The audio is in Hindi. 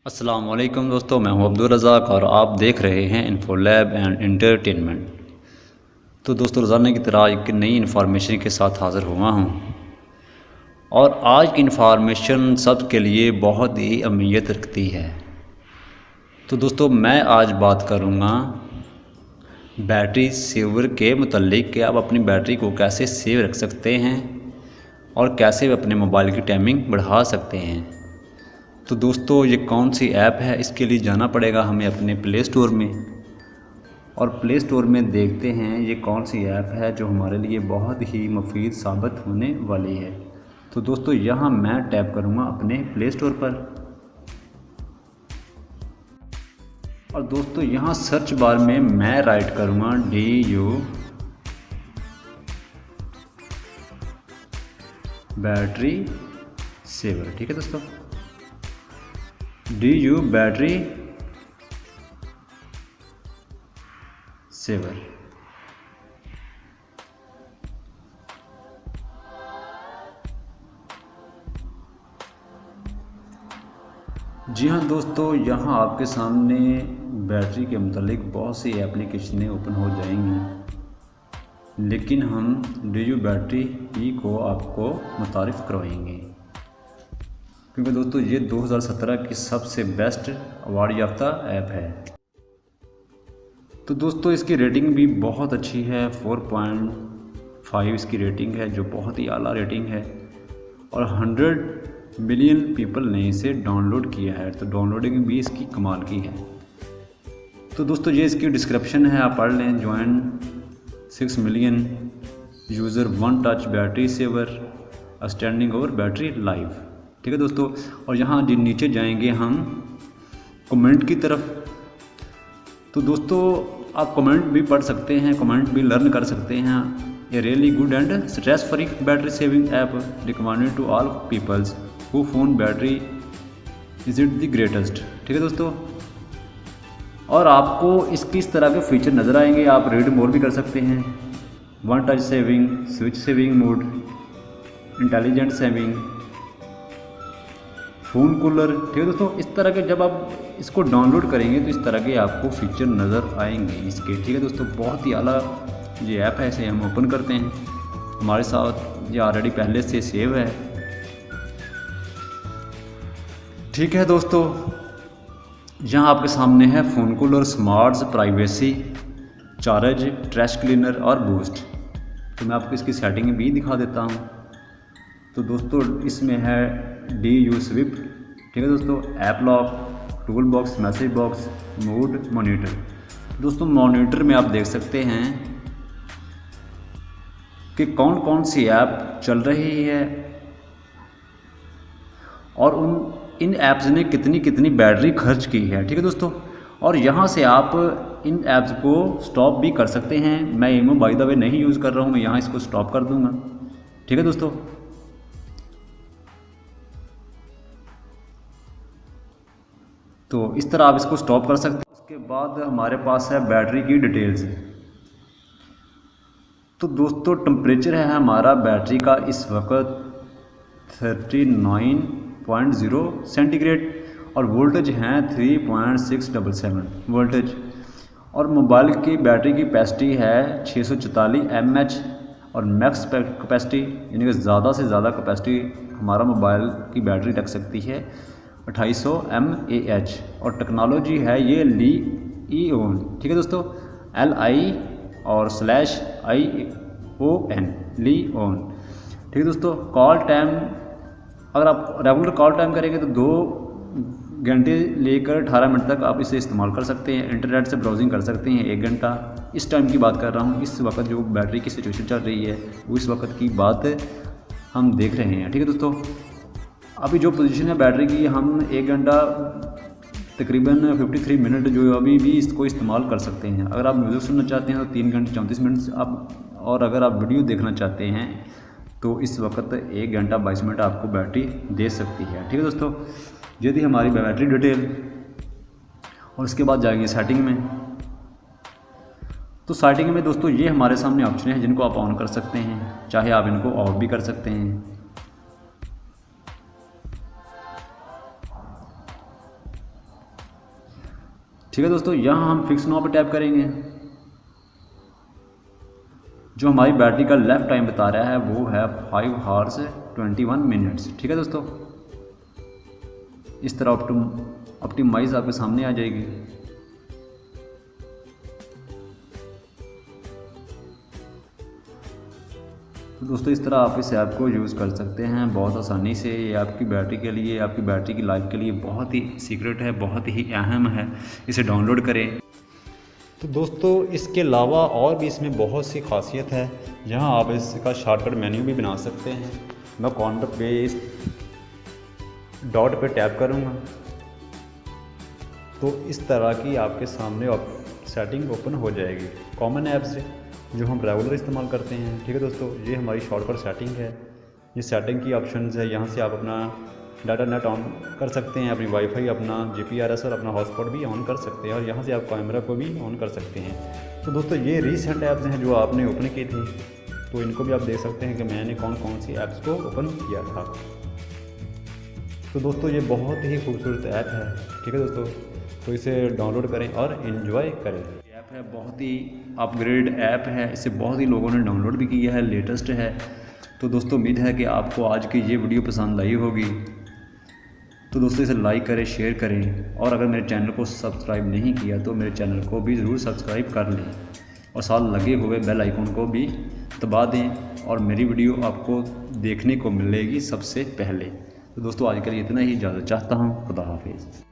अस्सलाम वालेकुम दोस्तों, मैं हूं अब्दुल रज़ाक और आप देख रहे हैं इन्फो लैब एंड एंटरटेनमेंट। तो दोस्तों, रोज़ाना की तरह एक नई इन्फॉर्मेशन के साथ हाज़िर हुआ हूं और आज की इन्फॉर्मेशन सब के लिए बहुत ही अहमियत रखती है। तो दोस्तों, मैं आज बात करूंगा बैटरी सेवर के मुतालिक कि आप अपनी बैटरी को कैसे सेव रख सकते हैं और कैसे अपने मोबाइल की टाइमिंग बढ़ा सकते हैं। तो दोस्तों, ये कौन सी ऐप है, इसके लिए जाना पड़ेगा हमें अपने प्ले स्टोर में और प्ले स्टोर में देखते हैं ये कौन सी ऐप है जो हमारे लिए बहुत ही मुफीद साबित होने वाली है। तो दोस्तों, यहाँ मैं टैप करूँगा अपने प्ले स्टोर पर और दोस्तों यहाँ सर्च बार में मैं राइट करूँगा DU बैटरी सेवर। ठीक है दोस्तों, DU बैटरी सेवर। जी हाँ दोस्तों, यहाँ आपके सामने बैटरी के मुतालिक बहुत सी एप्लीकेशनें ओपन हो जाएंगी, लेकिन हम DU बैटरी ही को आपको मुतारिफ़ करवाएंगे क्योंकि दोस्तों ये 2017 की सबसे बेस्ट अवार्ड याफ्ता ऐप है। तो दोस्तों, इसकी रेटिंग भी बहुत अच्छी है, 4.5 इसकी रेटिंग है जो बहुत ही आला रेटिंग है और 100 मिलियन पीपल ने इसे डाउनलोड किया है। तो डाउनलोडिंग भी इसकी कमाल की है। तो दोस्तों, ये इसकी डिस्क्रिप्शन है, आप पढ़ लें। Join 6 million user, one touch battery saver, standing over battery life. ठीक है दोस्तों, और यहाँ नीचे जाएंगे हम कमेंट की तरफ। तो दोस्तों, आप कमेंट भी पढ़ सकते हैं, कमेंट भी लर्न कर सकते हैं। A really good and stress free battery saving app recommended to all peoples who phone battery is it the greatest. ठीक है दोस्तों, और आपको इसकी इस तरह के फीचर नज़र आएंगे। आप रीड मोर भी कर सकते हैं, one touch saving, switch saving mode, intelligent saving, phone cooler. ठीक है दोस्तों, इस तरह के जब आप इसको डाउनलोड करेंगे तो इस तरह के आपको फीचर नज़र आएंगे इसके। ठीक है दोस्तों, बहुत ही आला ये ऐप है। इसे हम ओपन करते हैं, हमारे साथ ये ऑलरेडी पहले से सेव है। ठीक है दोस्तों, यहाँ आपके सामने है phone cooler, smarts, privacy, charge, trash cleaner और बूस्ट। तो मैं आपको इसकी सेटिंग भी दिखा देता हूँ। तो दोस्तों, इसमें है DU स्विप। ठीक है दोस्तों, app lock, tool box, message box, mood, monitor. दोस्तों, मॉनिटर में आप देख सकते हैं कि कौन कौन सी ऐप चल रही है और इन ऐप्स ने कितनी कितनी बैटरी खर्च की है। ठीक है दोस्तों, और यहाँ से आप इन ऐप्स को स्टॉप भी कर सकते हैं। मैं ईमो बाय द वे नहीं यूज़ कर रहा हूँ, मैं यहाँ इसको स्टॉप कर दूँगा। ठीक है दोस्तों, तो इस तरह आप इसको स्टॉप कर सकते हैं। उसके बाद हमारे पास है बैटरी की डिटेल्स। तो दोस्तों, टेम्परेचर है हमारा बैटरी का इस वक्त 39.0 सेंटीग्रेड और वोल्टेज हैं 3.677 वोल्टेज। और मोबाइल की बैटरी की कैपेसिटी है 644 mAh और मैक्स कैपेसिटी यानी कि ज़्यादा से ज़्यादा कैपेसिटी हमारा मोबाइल की बैटरी रख सकती है 2800 mAh। और टेक्नोलॉजी है ये LiON। ठीक है दोस्तों, LI और /ION, LiON। ठीक है दोस्तों, कॉल टाइम अगर आप रेगुलर कॉल टाइम करेंगे तो 2 घंटे लेकर 18 मिनट तक आप इसे इस्तेमाल कर सकते हैं। इंटरनेट से ब्राउजिंग कर सकते हैं 1 घंटा। इस टाइम की बात कर रहा हूँ, इस वक्त जो बैटरी की सिचुएशन चल रही है वो इस वक्त की बात हम देख रहे हैं। ठीक है दोस्तों, अभी जो पोजीशन है बैटरी की, हम 1 घंटा तकरीबन 53 मिनट जो अभी भी इसको इस्तेमाल कर सकते हैं। अगर आप म्यूज़िक सुनना चाहते हैं तो 3 घंटे 34 मिनट आप, और अगर आप वीडियो देखना चाहते हैं तो इस वक्त 1 घंटा 22 मिनट आपको बैटरी दे सकती है। ठीक है दोस्तों, ये थी हमारी बैटरी डिटेल। और उसके बाद जाएंगे सेटिंग में। तो सेटिंग में दोस्तों ये हमारे सामने ऑप्शन है जिनको आप ऑन कर सकते हैं, चाहे आप इनको ऑफ भी कर सकते हैं। ठीक है दोस्तों, यहाँ हम फिक्स नाउ पर टैप करेंगे। जो हमारी बैटरी का लेफ़्ट टाइम बता रहा है वो है 5 आवर्स 21 मिनट्स। ठीक है दोस्तों, इस तरह ऑप्टिमाइज आपके सामने आ जाएगी। तो दोस्तों इस तरह आप इस ऐप को यूज़ कर सकते हैं बहुत आसानी से। ये आपकी बैटरी के लिए, आपकी बैटरी की लाइफ के लिए बहुत ही सीक्रेट है, बहुत ही अहम है। इसे डाउनलोड करें। तो दोस्तों इसके अलावा और भी इसमें बहुत सी खासियत है। यहाँ आप इसका शॉर्टकट मेन्यू भी बना सकते हैं। मैं कॉर्नर पे इस डॉट पे टैप करूँगा तो इस तरह की आपके सामने सेटिंग ओपन हो जाएगी कॉमन ऐप से जो हम रेगुलर इस्तेमाल करते हैं। ठीक है दोस्तों, ये हमारी शॉर्टकट सेटिंग है। ये सेटिंग की ऑप्शंस है, यहाँ से आप अपना डाटा नेट ऑन कर सकते हैं, अपनी वाईफाई, अपना जीपीआरएस और अपना हॉटस्पॉट भी ऑन कर सकते हैं, और यहाँ से आप कैमरा को भी ऑन कर सकते हैं। तो दोस्तों ये रीसेंट ऐप्स हैं जो आपने ओपन की थी, तो इनको भी आप देख सकते हैं कि मैंने कौन कौन सी ऐप्स को ओपन किया था। तो दोस्तों ये बहुत ही खूबसूरत ऐप है। ठीक है दोस्तों, तो इसे डाउनलोड करें और इन्जॉय करें। ऐप है बहुत ही अपग्रेड ऐप है, इसे बहुत ही लोगों ने डाउनलोड भी किया है, लेटेस्ट है। तो दोस्तों उम्मीद है कि आपको आज की ये वीडियो पसंद आई होगी। तो दोस्तों इसे लाइक करें, शेयर करें, और अगर मेरे चैनल को सब्सक्राइब नहीं किया तो मेरे चैनल को भी ज़रूर सब्सक्राइब कर लें, और साथ लगे हुए बेल आइकन को भी दबा दें, और मेरी वीडियो आपको देखने को मिलेगी सबसे पहले। तो दोस्तों आज के लिए इतना ही, इजाज़त चाहता हूँ। खुदा हाफिज़।